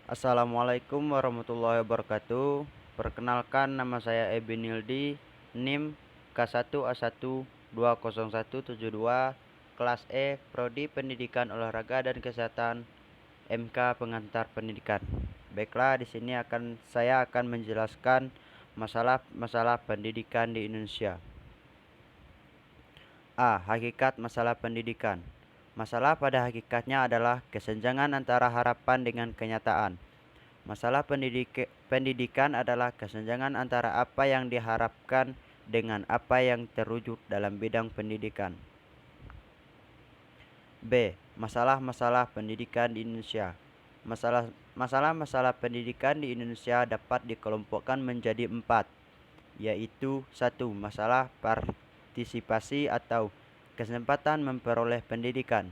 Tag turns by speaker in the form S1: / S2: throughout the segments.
S1: Assalamualaikum warahmatullahi wabarakatuh. Perkenalkan, nama saya Eby Nildi, NIM K1A1201722, kelas E, Prodi Pendidikan Olahraga dan Kesehatan, MK Pengantar Pendidikan. Baiklah, di sini saya akan menjelaskan masalah-masalah pendidikan di Indonesia. A. Hakikat masalah pendidikan. Masalah pada hakikatnya adalah kesenjangan antara harapan dengan kenyataan. Masalah pendidikan adalah kesenjangan antara apa yang diharapkan dengan apa yang terwujud dalam bidang pendidikan. B. Masalah-masalah pendidikan di Indonesia. Masalah-masalah pendidikan di Indonesia dapat dikelompokkan menjadi 4, yaitu 1. Masalah partisipasi atau kesempatan memperoleh pendidikan.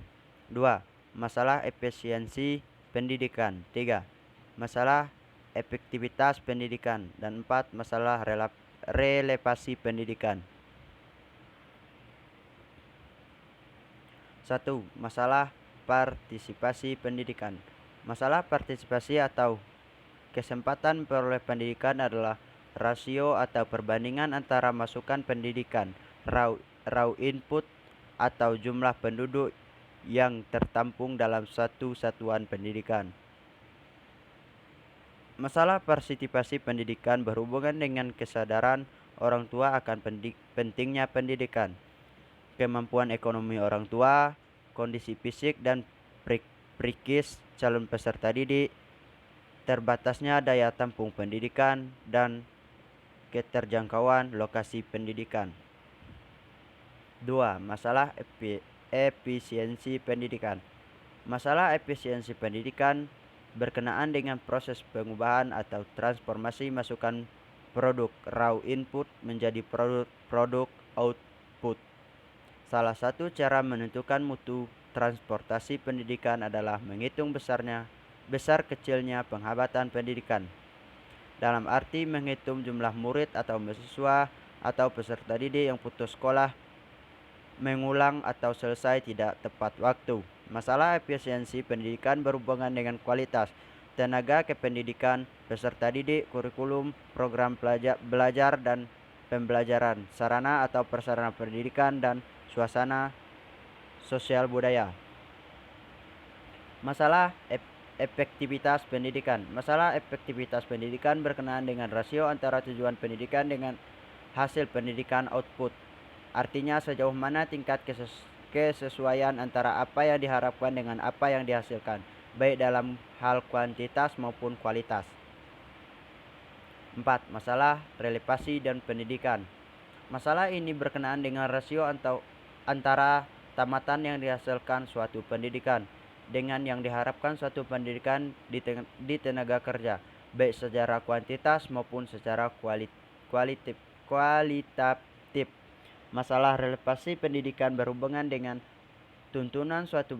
S1: 2. Masalah efisiensi pendidikan. 3. Masalah efektivitas pendidikan. Dan 4. Masalah relevasi pendidikan. 1. Masalah partisipasi pendidikan. Masalah partisipasi atau kesempatan memperoleh pendidikan adalah rasio atau perbandingan antara masukan pendidikan, raw input atau jumlah penduduk yang tertampung dalam satu satuan pendidikan. Masalah partisipasi pendidikan berhubungan dengan kesadaran orang tua akan pentingnya pendidikan, kemampuan ekonomi orang tua, kondisi fisik dan psikis calon peserta didik, terbatasnya daya tampung pendidikan, dan keterjangkauan lokasi pendidikan. 2. Masalah efisiensi pendidikan. Masalah efisiensi pendidikan berkenaan dengan proses pengubahan atau transformasi masukan produk raw input menjadi produk output. Salah satu cara menentukan mutu transportasi pendidikan adalah menghitung besar kecilnya penghambatan pendidikan, dalam arti menghitung jumlah murid atau mahasiswa atau peserta didik yang putus sekolah, mengulang atau selesai tidak tepat waktu. Masalah efisiensi pendidikan berhubungan dengan kualitas tenaga kependidikan, peserta didik, kurikulum, program belajar dan pembelajaran, sarana atau prasarana pendidikan, dan suasana sosial budaya. Masalah efektivitas pendidikan. Masalah efektivitas pendidikan berkenaan dengan rasio antara tujuan pendidikan dengan hasil pendidikan output. Artinya sejauh mana tingkat kesesuaian antara apa yang diharapkan dengan apa yang dihasilkan, baik dalam hal kuantitas maupun kualitas. 4. Masalah relevasi dan pendidikan. Masalah ini berkenaan dengan rasio antara tamatan yang dihasilkan suatu pendidikan dengan yang diharapkan suatu pendidikan di tenaga kerja, baik secara kuantitas maupun secara kualitatif. Masalah relevasi pendidikan berhubungan dengan tuntunan suatu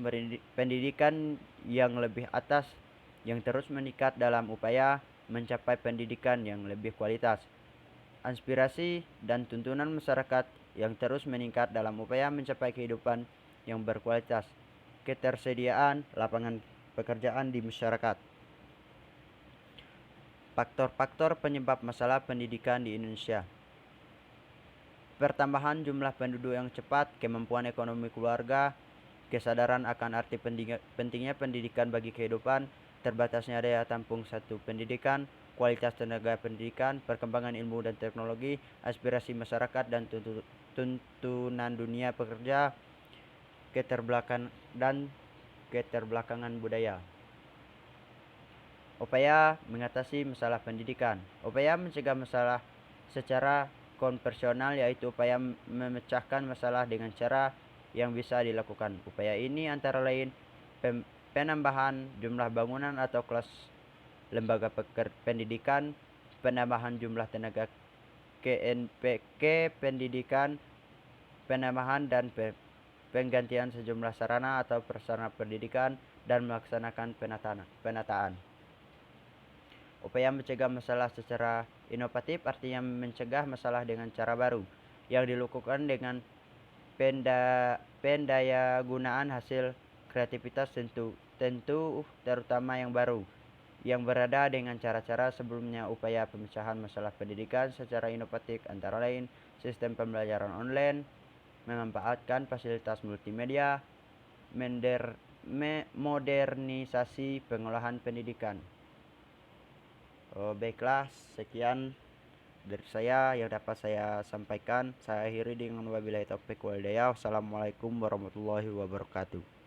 S1: pendidikan yang lebih atas yang terus meningkat dalam upaya mencapai pendidikan yang lebih kualitas. Aspirasi dan tuntunan masyarakat yang terus meningkat dalam upaya mencapai kehidupan yang berkualitas. Ketersediaan lapangan pekerjaan di masyarakat. Faktor-faktor penyebab masalah pendidikan di Indonesia. Pertambahan jumlah penduduk yang cepat, kemampuan ekonomi keluarga, kesadaran akan arti pentingnya pendidikan bagi kehidupan, terbatasnya daya tampung satu pendidikan, kualitas tenaga pendidikan, perkembangan ilmu dan teknologi, aspirasi masyarakat dan tuntunan dunia pekerja, keterbelakangan budaya. Upaya mengatasi masalah pendidikan. Upaya mencegah masalah secara konvensional yaitu upaya memecahkan masalah dengan cara yang bisa dilakukan. Upaya ini antara lain penambahan jumlah bangunan atau kelas lembaga pendidikan, penambahan jumlah tenaga pendidikan, penambahan dan penggantian sejumlah sarana atau prasarana pendidikan, dan melaksanakan penataan. Upaya mencegah masalah secara inovatif artinya mencegah masalah dengan cara baru yang dilakukan dengan pendaya gunaan hasil kreativitas tentu terutama yang baru, yang berada dengan cara-cara sebelumnya. Upaya pemecahan masalah pendidikan secara inovatif antara lain sistem pembelajaran online, memanfaatkan fasilitas multimedia, modernisasi pengolahan pendidikan. Baiklah, sekian dari saya yang dapat saya sampaikan. Saya akhiri dengan wabillahi taufiq wal hidayah. Wassalamualaikum warahmatullahi wabarakatuh.